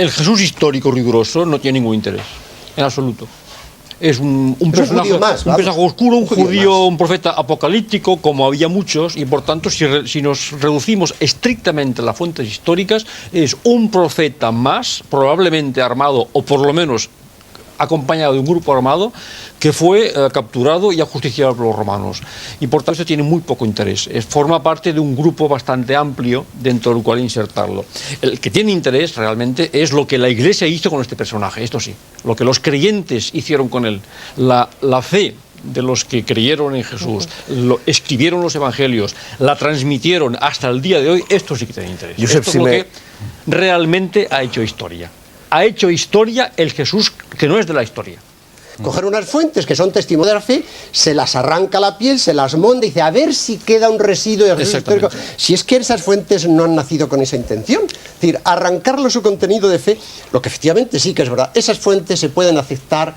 el Jesús histórico riguroso no tiene ningún interés, en absoluto. Es un personaje, un personaje oscuro, un judío, un profeta apocalíptico, como había muchos, y por tanto, si nos reducimos estrictamente a las fuentes históricas, es un profeta más, probablemente armado, o por lo menos acompañado de un grupo armado, que fue capturado y ajusticiado por los romanos. Y por tanto, eso tiene muy poco interés. Forma parte de un grupo bastante amplio dentro del cual insertarlo. El que tiene interés realmente es lo que la Iglesia hizo con este personaje, esto sí, lo que los creyentes hicieron con él, la fe de los que creyeron en Jesús, escribieron los evangelios, la transmitieron hasta el día de hoy, esto sí que tiene interés. Josep, esto es lo que realmente ha hecho historia. Ha hecho historia el Jesús que no es de la historia. Coger unas fuentes que son testimonio de la fe, se las arranca la piel, se las monda y dice, a ver si queda un residuo de Jesús histórico. Si es que esas fuentes no han nacido con esa intención. Es decir, arrancarle su contenido de fe, lo que efectivamente sí que es verdad, esas fuentes se pueden aceptar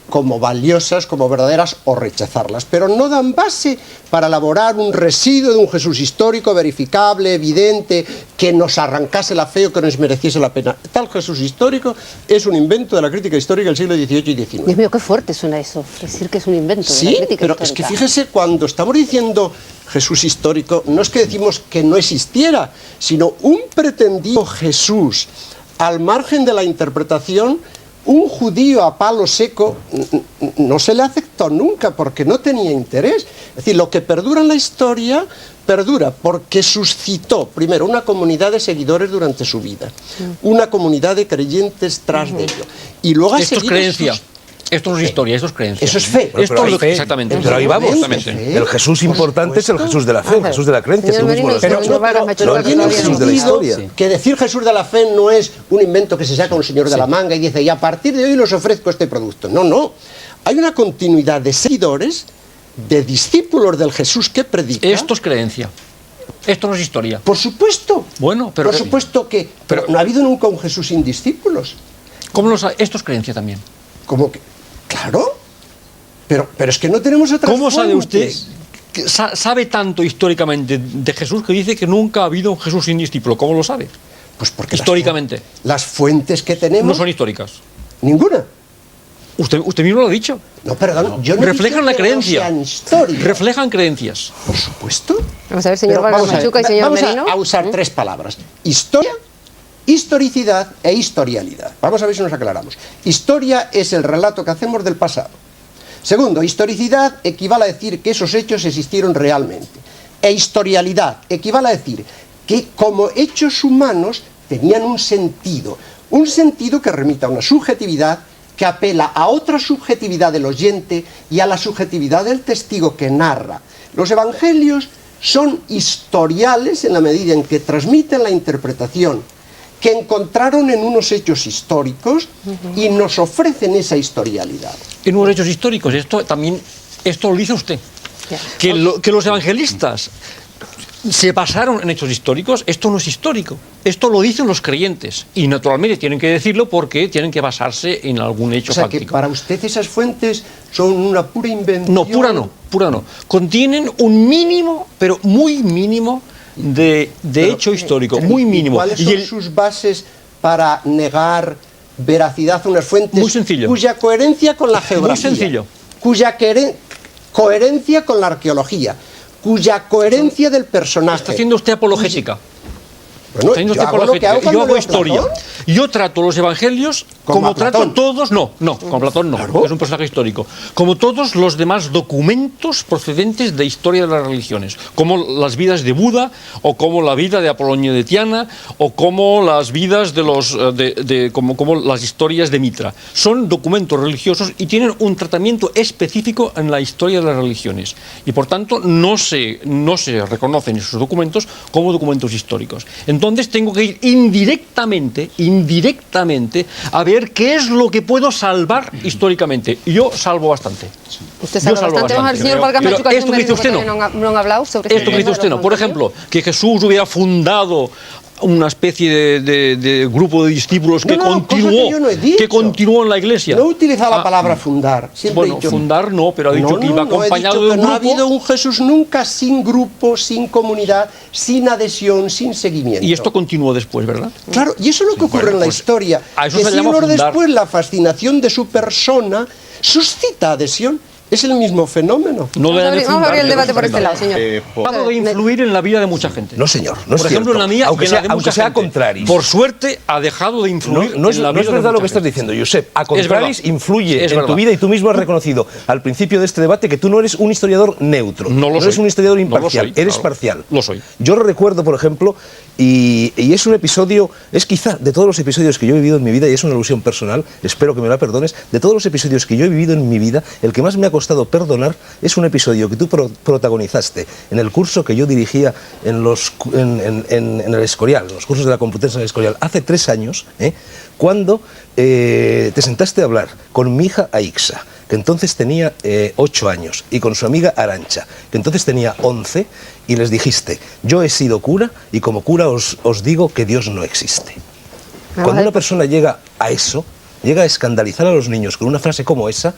como valiosas, como verdaderas, o rechazarlas, pero no dan base para elaborar un residuo de un Jesús histórico, verificable, evidente, que nos arrancase la fe o que nos mereciese la pena. Tal Jesús histórico es un invento de la crítica histórica del siglo XVIII y XIX. Dios mío, qué fuerte suena eso, decir que es un invento de la crítica histórica. Sí, pero es que fíjese, cuando estamos diciendo Jesús histórico, no es que decimos que no existiera, sino un pretendido Jesús al margen de la interpretación. Un judío a palo seco no se le aceptó nunca porque no tenía interés. Es decir, lo que perdura en la historia perdura porque suscitó, primero, una comunidad de seguidores durante su vida, una comunidad de creyentes tras de ello. Y luego esto es creencia. Esto no es historia, esto es creencia. Eso es fe. Bueno, esto es fe. exactamente. Pero ahí vamos. El Jesús importante es el Jesús de la fe, el Jesús de la creencia. Señor Merino, Pero tiene un sentido que decir Jesús de la fe no es un invento que se saca un señor de la manga y dice, y a partir de hoy les ofrezco este producto. No, no. Hay una continuidad de seguidores, de discípulos del Jesús que predica. Esto es creencia. Esto no es historia. Por supuesto. Bueno, pero... Por supuesto que... Pero no ha habido nunca un Jesús sin discípulos. ¿Cómo lo sabe? Esto es creencia también. ¿Cómo que? Claro. Pero es que no tenemos otras ¿Cómo sabe usted fuentes? que sabe tanto históricamente de Jesús que dice que nunca ha habido un Jesús sin discípulo? ¿Cómo lo sabe? Pues porque históricamente. Las fuentes que tenemos... No son históricas. Ninguna. Usted mismo lo ha dicho. No, perdón, yo no reflejan la creencia. No sean reflejan creencias. Por supuesto. Vamos a ver, señor Vargas Machuca y señor Merino. Vamos a usar tres palabras. Historia, historicidad e historialidad. Vamos a ver si nos aclaramos. Historia es el relato que hacemos del pasado. Segundo, historicidad equivale a decir que esos hechos existieron realmente. E historialidad equivale a decir que como hechos humanos tenían un sentido que remita a una subjetividad, que apela a otra subjetividad del oyente y a la subjetividad del testigo que narra. Los evangelios son historiales en la medida en que transmiten la interpretación que encontraron en unos hechos históricos y nos ofrecen esa historialidad. En unos hechos históricos, esto lo dice usted. Que los evangelistas se basaron en hechos históricos, esto no es histórico. Esto lo dicen los creyentes. Y naturalmente tienen que decirlo porque tienen que basarse en algún hecho fáctico. O sea, que para usted esas fuentes son una pura invención. No, pura no. Contienen un mínimo, pero muy mínimo, de hecho histórico, muy mínimo. ¿Cuáles son sus bases para negar veracidad a unas fuentes? Muy sencillo. Cuya coherencia con la geografía. Muy sencillo. Cuya coherencia con la arqueología. Cuya coherencia del personaje. Está haciendo usted apologética. Bueno, yo hago historia. Yo trato los evangelios como trato todos, con Platón no, claro. Es un personaje histórico, como todos los demás documentos procedentes de historia de las religiones, como las vidas de Buda, o como la vida de Apolonio de Tiana, o como las vidas de los como las historias de Mitra. Son documentos religiosos y tienen un tratamiento específico en la historia de las religiones, y por tanto no se reconocen esos documentos como documentos históricos. Entonces tengo que ir indirectamente a ver qué es lo que puedo salvar históricamente. Y yo salvo bastante. Usted salva bastante. Vamos al señor Vargas Machuca, esto que dice usted no. No han hablado sobre esto que dice usted no. Por ejemplo, que Jesús hubiera fundado una especie de grupo de discípulos que continuó en la Iglesia. No he utilizado la palabra fundar. Siempre he dicho, fundar no, pero ha dicho que iba acompañado de un grupo. No ha habido un Jesús nunca sin grupo, sin comunidad, sin adhesión, sin seguimiento. Y esto continuó después, ¿verdad? Claro, y eso es lo que ocurre en la historia. A eso que se llama siglos fundar. después la fascinación de su persona suscita adhesión. Es el mismo fenómeno. No Vamos a abrir el debate por este lado, señor. De influir en la vida de mucha gente. No, señor, no es Por ejemplo, cierto. en la mía, aunque y en la de sea, mucha sea gente. contraris. Por suerte, ha dejado de influir No es en la vida verdad de lo que mucha estás gente. diciendo, Josep. A contraris, influye Es en tu verdad. vida, y tú mismo has reconocido al principio de este debate que tú no eres un historiador neutro. No lo eres soy. un historiador No lo imparcial, soy, eres claro. parcial. Lo soy. Yo lo recuerdo, por ejemplo, y es un episodio, es quizá de todos los episodios que yo he vivido en mi vida, y es una alusión personal, espero que me la perdones, de todos los episodios que yo he vivido en mi vida, el que más me ha costado perdonar es un episodio que tú protagonizaste en el curso que yo dirigía en el Escorial, en los cursos de la Complutense en el Escorial, hace 3 años, cuando te sentaste a hablar con mi hija Aixa, que entonces tenía 8 años, y con su amiga Arantxa, que entonces tenía 11, y les dijiste: yo he sido cura, y como cura os digo que Dios no existe. Cuando una persona llega a eso, llega a escandalizar a los niños con una frase como esa,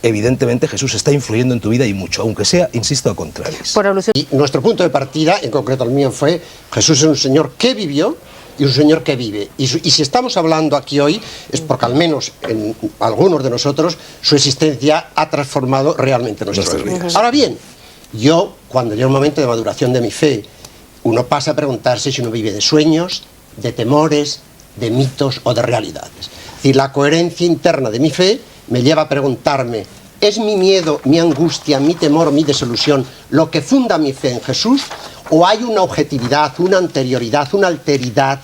evidentemente Jesús está influyendo en tu vida, y mucho, aunque sea, insisto, a contrarios. Por alusión. Y nuestro punto de partida, en concreto el mío, fue: Jesús es un Señor que vivió y un Señor que vive. Y si estamos hablando aquí hoy es porque al menos en algunos de nosotros su existencia ha transformado realmente nuestras vidas. Ahora bien, cuando llega un momento de maduración de mi fe, uno pasa a preguntarse si uno vive de sueños, de temores, de mitos o de realidades. Es decir, la coherencia interna de mi fe me lleva a preguntarme: ¿es mi miedo, mi angustia, mi temor, mi desilusión lo que funda mi fe en Jesús? ¿O hay una objetividad, una anterioridad, una alteridad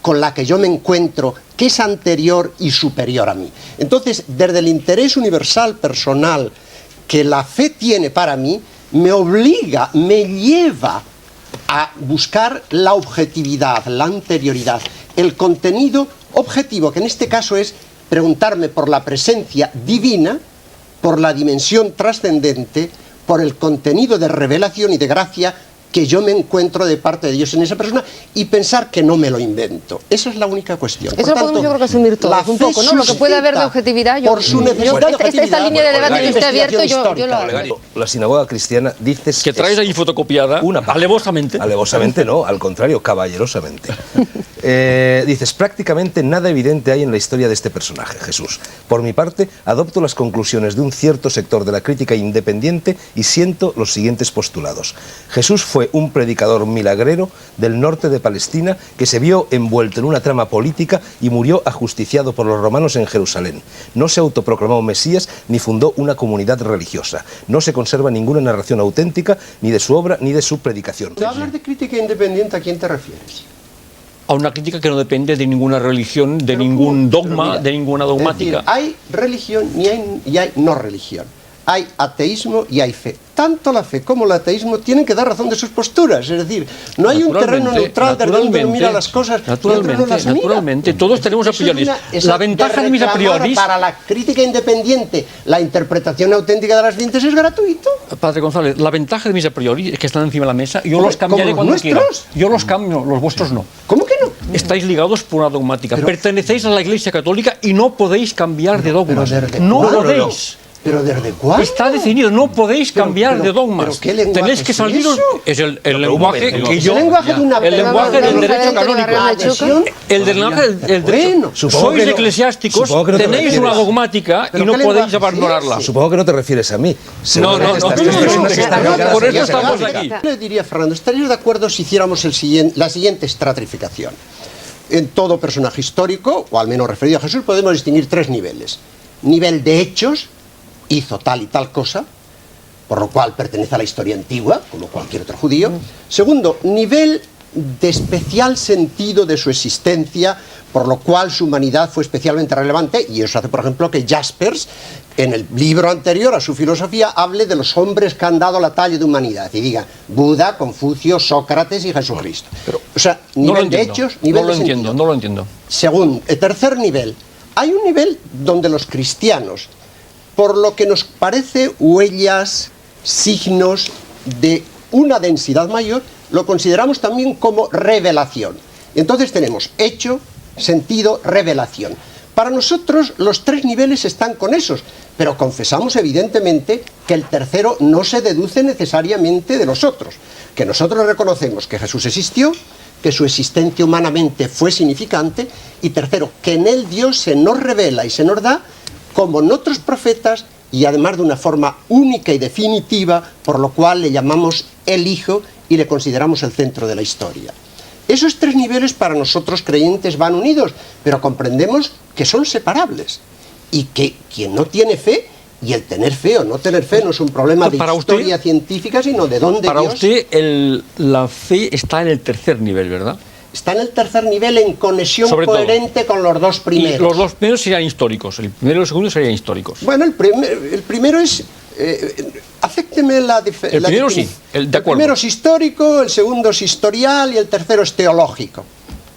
con la que yo me encuentro que es anterior y superior a mí? Entonces, desde el interés universal personal que la fe tiene para mí, me obliga, me lleva a buscar la objetividad, la anterioridad, el contenido objetivo, que en este caso es preguntarme por la presencia divina, por la dimensión trascendente, por el contenido de revelación y de gracia que yo me encuentro de parte de Dios en esa persona, y pensar que no me lo invento. Esa es la única cuestión. Eso lo podemos, yo creo, que asumir todos un poco, ¿no? Lo que puede haber de objetividad. Por su necesidad de objetividad. Esta línea de debate que esté abierto, yo lo hago. La sinagoga cristiana dices Que traes ahí fotocopiada, alevosamente. Alevosamente no, al contrario, caballerosamente. Dices: prácticamente nada evidente hay en la historia de este personaje, Jesús. Por mi parte, adopto las conclusiones de un cierto sector de la crítica independiente y siento los siguientes postulados. Jesús fue un predicador milagrero del norte de Palestina que se vio envuelto en una trama política y murió ajusticiado por los romanos en Jerusalén. No se autoproclamó Mesías ni fundó una comunidad religiosa. No se conserva ninguna narración auténtica ni de su obra ni de su predicación. ¿Tú hablas de crítica independiente, a quién te refieres? A una crítica que no depende de ninguna religión, de ningún dogma, de ninguna dogmática. Es decir, hay religión y hay no religión. Hay ateísmo y hay fe. Tanto la fe como el ateísmo tienen que dar razón de sus posturas. Es decir, no hay un terreno neutral desde donde uno mira las cosas. Naturalmente, todos tenemos a priori. La ventaja de mis a priori. Para la crítica independiente, la interpretación auténtica de las fuentes es gratuito. Padre González, la ventaja de mis a priori es que están encima de la mesa. Yo los cambiaré cuando quiera. Yo los cambio, los vuestros no. ¿Cómo que no? Estáis ligados por una dogmática. Pertenecéis a la Iglesia Católica y no podéis cambiar de dogma. No podéis. ¿Pero desde cuándo? Está definido, no podéis cambiar de dogmas. ¿Qué lenguaje tenéis que saliros. Es el lenguaje que yo. El lenguaje de una el lenguaje del derecho canónico. El del bueno, sois eclesiásticos, tenéis una dogmática y no podéis abandonarla. Supongo que no te refieres a mí. No. Por eso estamos aquí. Le diría, Fernando, ¿estarías de acuerdo si hiciéramos la siguiente estratificación? En todo personaje histórico, o al menos referido a Jesús, podemos distinguir 3 niveles. Nivel de hechos: hizo tal y tal cosa, por lo cual pertenece a la historia antigua, como cualquier otro judío. Segundo, nivel de especial sentido de su existencia, por lo cual su humanidad fue especialmente relevante, y eso hace, por ejemplo, que Jaspers, en el libro anterior a su filosofía, hable de los hombres que han dado la talla de humanidad, y diga Buda, Confucio, Sócrates y Jesucristo. O sea, nivel de hechos, nivel de sentido. No lo entiendo. Segundo, tercer nivel. Hay un nivel donde los cristianos, por lo que nos parece huellas, signos de una densidad mayor, lo consideramos también como revelación. Entonces tenemos hecho, sentido, revelación. Para nosotros los 3 niveles están con esos, pero confesamos evidentemente que el tercero no se deduce necesariamente de los otros, que nosotros reconocemos que Jesús existió, que su existencia humanamente fue significante, y tercero, que en él Dios se nos revela y se nos da como en otros profetas, y además de una forma única y definitiva, por lo cual le llamamos el Hijo y le consideramos el centro de la historia. Esos 3 niveles para nosotros creyentes van unidos, pero comprendemos que son separables y que quien no tiene fe, y el tener fe o no tener fe no es un problema de historia científica, sino de dónde para Dios... usted la fe está en el tercer nivel, ¿verdad? Está en el tercer nivel en conexión coherente con los 2 primeros. Y los 2 primeros serían históricos, el primero y el segundo serían históricos. Bueno, el primero es... acépteme la diferencia. El primero sí, de acuerdo. El primero es histórico, el segundo es historial y el tercero es teológico.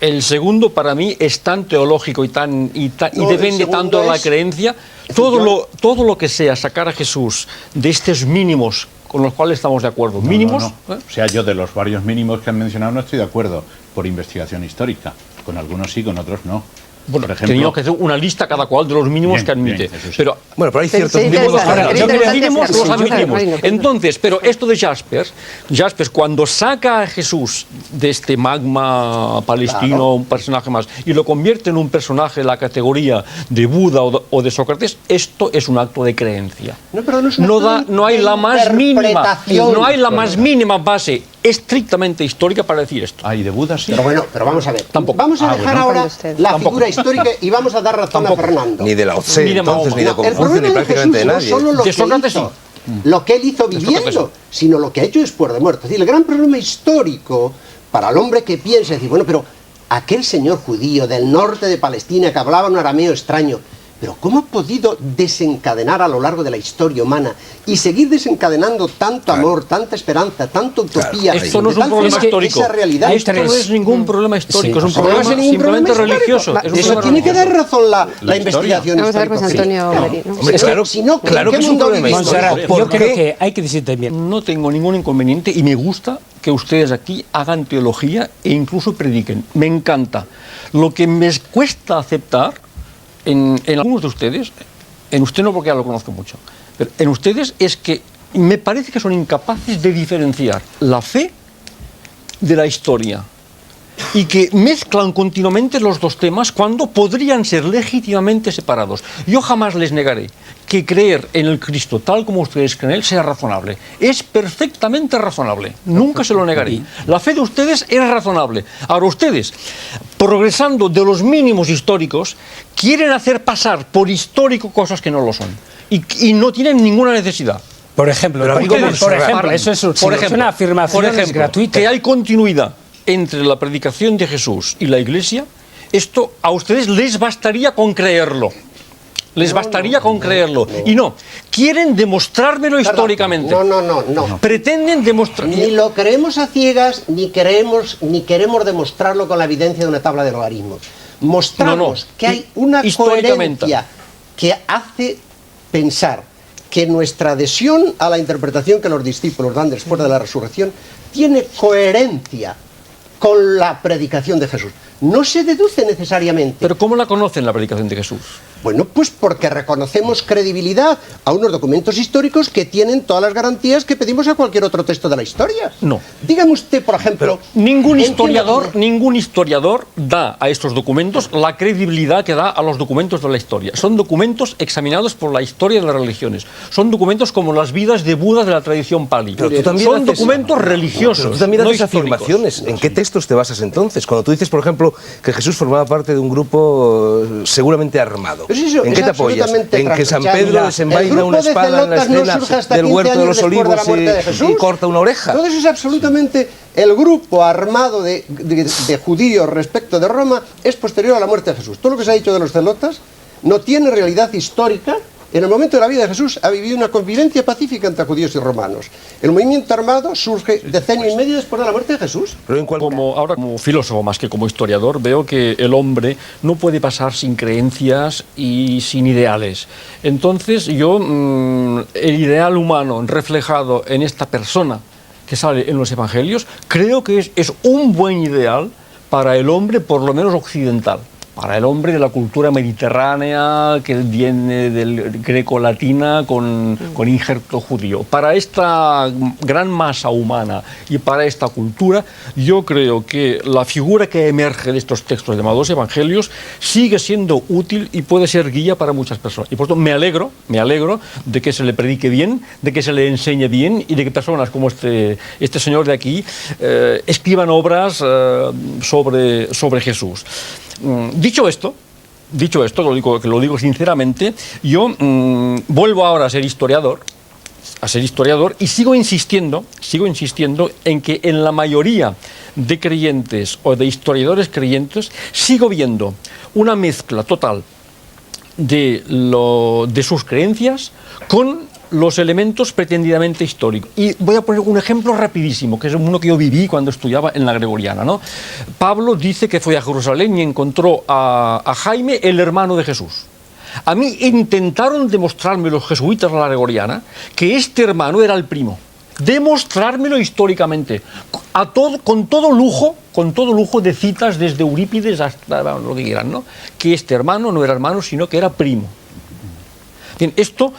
El segundo para mí es tan teológico y depende tanto de la creencia. Todo lo que sea sacar a Jesús de estos mínimos con los cuales estamos de acuerdo. Mínimos. No. O sea, yo de los varios mínimos que han mencionado no estoy de acuerdo por investigación histórica. Con algunos sí, con otros no. Bueno, por ejemplo, teníamos que hacer una lista cada cual de los mínimos que admite. Bien, sí. Pero hay ciertos mínimos, los admitimos. Entonces, pero esto de Jaspers, cuando saca a Jesús de este magma palestino, un personaje más, y lo convierte en un personaje de la categoría de Buda o de Sócrates, esto es un acto de creencia. No hay la más mínima base estrictamente histórica para decir esto. ¿Y de Buda sí? Pero vamos a ver. Tampoco. Vamos a dejar ahora la figura histórica y vamos a dar razón a Fernando. Ni de Lao Tse, entonces, ni de Confucio, ni prácticamente de nadie. No solo lo que él hizo viviendo, sino lo que ha hecho después de muerto. Es decir, el gran problema histórico para el hombre que piensa, es decir, bueno, pero aquel señor judío del norte de Palestina que hablaba un arameo extraño, pero ¿cómo ha podido desencadenar a lo largo de la historia humana y seguir desencadenando tanto amor, tanta esperanza, tanta utopía? Esto no es un problema histórico. Esto no es ningún problema histórico, es un problema simplemente religioso. Eso tiene que dar razón la investigación histórica. Vamos a ver, José Antonio. Claro que es un problema histórico. Yo creo que hay que decir también. No tengo ningún inconveniente y me gusta que ustedes aquí hagan teología e incluso prediquen. Me encanta. Lo que me cuesta aceptar en algunos de ustedes, en usted no porque ya lo conozco mucho, pero en ustedes es que me parece que son incapaces de diferenciar la fe de la historia y que mezclan continuamente los 2 temas cuando podrían ser legítimamente separados. Yo jamás les negaré que creer en el Cristo tal como ustedes creen en él sea razonable. Es perfectamente razonable. Nunca se lo negaré. La fe de ustedes es razonable. Ahora ustedes, progresando de los mínimos históricos, quieren hacer pasar por histórico cosas que no lo son. Y no tienen ninguna necesidad. Por ejemplo, eso es una afirmación gratuita. Que hay continuidad entre la predicación de Jesús y la Iglesia, esto a ustedes les bastaría con creerlo. Les bastaría con creerlo. Y no, quieren demostrármelo históricamente. No. Pretenden demostrar. Ni lo creemos a ciegas, ni queremos demostrarlo con la evidencia de una tabla de logaritmos. Mostramos que hay una coherencia que hace pensar que nuestra adhesión a la interpretación que los discípulos dan después de la resurrección tiene coherencia con la predicación de Jesús. No se deduce necesariamente. ¿Pero cómo la conocen la predicación de Jesús? Bueno, pues porque reconocemos credibilidad a unos documentos históricos que tienen todas las garantías que pedimos a cualquier otro texto de la historia. No. Dígame usted, por ejemplo... Ningún historiador da a estos documentos la credibilidad que da a los documentos de la historia. Son documentos examinados por la historia de las religiones. Son documentos como las vidas de Buda de la tradición Pali. Son documentos religiosos. Tú también haces afirmaciones. ¿En qué textos te basas entonces? Cuando tú dices, por ejemplo, que Jesús formaba parte de un grupo seguramente armado. ¿En qué te apoyas? ¿En que San Pedro desenvaina una espada en la escena del huerto de los olivos y corta una oreja? Todo eso es absolutamente... El grupo armado de judíos respecto de Roma es posterior a la muerte de Jesús. Todo lo que se ha dicho de los celotas no tiene realidad histórica. En el momento de la vida de Jesús ha vivido una convivencia pacífica entre judíos y romanos. El movimiento armado surge decenio y medio después de la muerte de Jesús. Ahora como filósofo más que como historiador veo que el hombre no puede pasar sin creencias y sin ideales. Entonces yo el ideal humano reflejado en esta persona que sale en los evangelios creo que es un buen ideal para el hombre, por lo menos occidental, para el hombre de la cultura mediterránea que viene del greco-latina con injerto judío. Para esta gran masa humana y para esta cultura, yo creo que la figura que emerge de estos textos llamados evangelios sigue siendo útil y puede ser guía para muchas personas. Y por eso me alegro de que se le predique bien, de que se le enseñe bien y de que personas como este señor de aquí escriban obras sobre Jesús. Dicho esto, que lo digo sinceramente, yo vuelvo ahora a ser historiador y sigo insistiendo en que en la mayoría de creyentes o de historiadores creyentes sigo viendo una mezcla total de sus creencias con los elementos pretendidamente históricos. Y voy a poner un ejemplo rapidísimo, que es uno que yo viví cuando estudiaba en la Gregoriana, ¿no? Pablo dice que fue a Jerusalén y encontró a Jaime, el hermano de Jesús. A mí intentaron demostrarme los jesuitas de la Gregoriana que este hermano era el primo. Demostrármelo históricamente, con todo lujo de citas desde Eurípides hasta lo que quieran, ¿no? Que este hermano no era hermano, sino que era primo. Bien, esto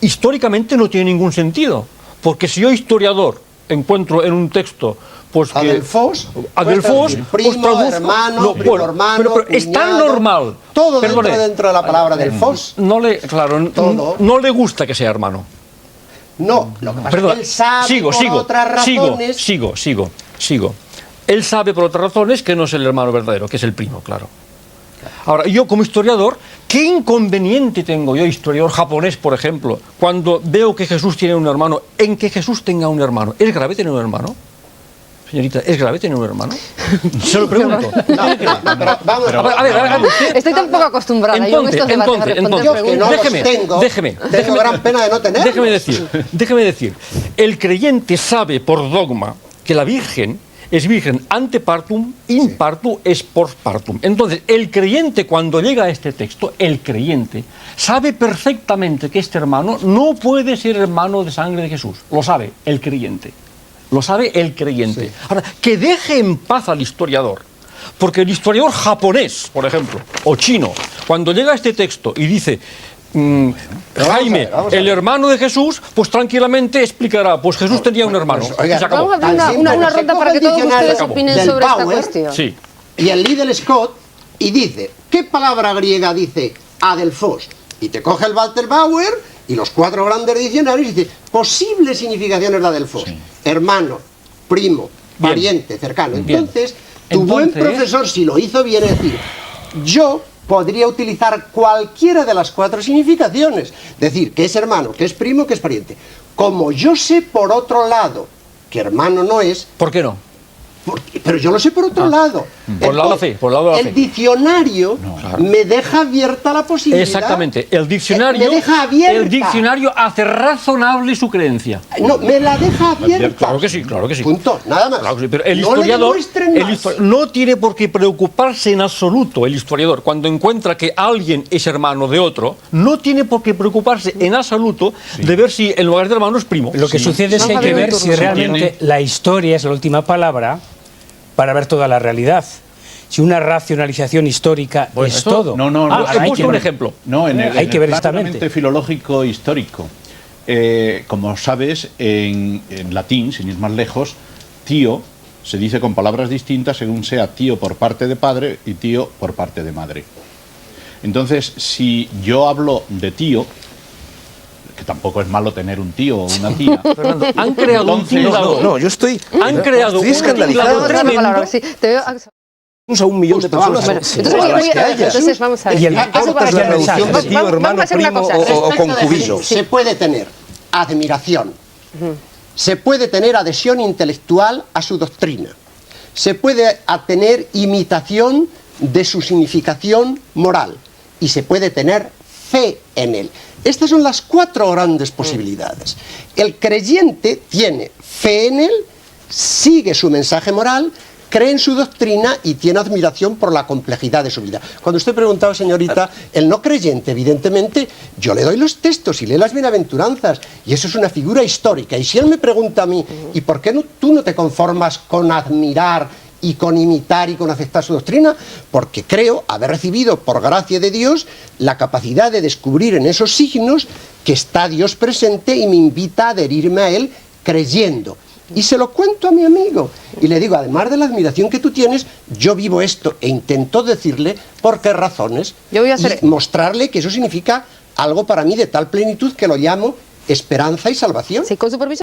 históricamente no tiene ningún sentido, porque si yo historiador encuentro en un texto pues que Adelfos, primo, hermano, hermano, pero es tan normal, todo dentro de la palabra Adelfos. No le gusta que sea hermano. No, lo que pasa es que él sabe por otras razones. Sigo. Él sabe por otras razones que no es el hermano verdadero, que es el primo, claro. Ahora, yo como historiador, ¿qué inconveniente tengo yo, historiador japonés, por ejemplo, cuando veo que Jesús tiene un hermano, en que Jesús tenga un hermano? ¿Es grave tener un hermano? Señorita, ¿es grave tener un hermano? Se lo pregunto. A ver, estoy tan poco acostumbrada. Entonces, déjeme. Tengo gran pena de no tener. Déjeme decir, el creyente sabe por dogma que la Virgen es virgen ante partum, in partu es post partum. Entonces, el creyente cuando llega a este texto, el creyente sabe perfectamente que este hermano no puede ser hermano de sangre de Jesús. Lo sabe el creyente. Lo sabe el creyente. Sí. Ahora, que deje en paz al historiador, porque el historiador japonés, por ejemplo, o chino, cuando llega a este texto y dice Jaime, el hermano de Jesús, pues tranquilamente explicará, pues Jesús tenía un hermano. Vamos a abrir una ronda para que todos ustedes opinen sobre esta cuestión. Sí. Y el Liddell Scott, y dice, ¿qué palabra griega dice Adelfos? Y te coge el Walter Bauer y los 4 grandes diccionarios y dice, posibles significaciones de Adelfos. Sí. Hermano, primo, pariente, cercano. Entonces, buen profesor, si lo hizo bien, es decir, yo podría utilizar cualquiera de las 4 significaciones. Decir que es hermano, que es primo, que es pariente. Como yo sé por otro lado que hermano no es... ¿Por qué no? Pero yo lo sé por otro lado. Por lado de fe. El diccionario me deja abierta la posibilidad. Exactamente. El diccionario hace razonable su creencia. No, me la deja abierta. Claro que sí. Punto, nada más. Claro que sí, pero el historiador no tiene por qué preocuparse en absoluto, el historiador, cuando encuentra que alguien es hermano de otro, no tiene por qué preocuparse en absoluto de ver si en lugar de hermano es primo. Lo que sucede es que hay que ver si realmente la historia es la última palabra para ver toda la realidad. Si una racionalización histórica es todo. He puesto un ejemplo. No, hay que ver esta mente filológico histórico. Como sabes, en latín, sin ir más lejos, tío se dice con palabras distintas según sea tío por parte de padre y tío por parte de madre. Entonces, si yo hablo de tío, que tampoco es malo tener un tío o una tía. Fernando, han creado un tío. No, yo estoy. Han creado un escandalizado. A 1 millón de personas. Entonces vamos a ver. Y el cortas la reducción de tío, hermano, primo o concubino. Se puede tener admiración. Se puede tener adhesión intelectual a su doctrina. Se puede tener imitación de su significación moral. Y se puede tener fe en él. Estas son las 4 grandes posibilidades. El creyente tiene fe en él, sigue su mensaje moral, cree en su doctrina y tiene admiración por la complejidad de su vida. Cuando usted preguntaba, señorita, el no creyente, evidentemente, yo le doy los textos y lee las bienaventuranzas, y eso es una figura histórica. Y si él me pregunta a mí, ¿y por qué tú no te conformas con admirar y con imitar y con aceptar su doctrina, porque creo haber recibido, por gracia de Dios, la capacidad de descubrir en esos signos que está Dios presente y me invita a adherirme a Él creyendo. Y se lo cuento a mi amigo y le digo, además de la admiración que tú tienes, yo vivo esto, e intento decirle por qué razones y mostrarle que eso significa algo para mí de tal plenitud que lo llamo esperanza y salvación. Sí, con su permiso.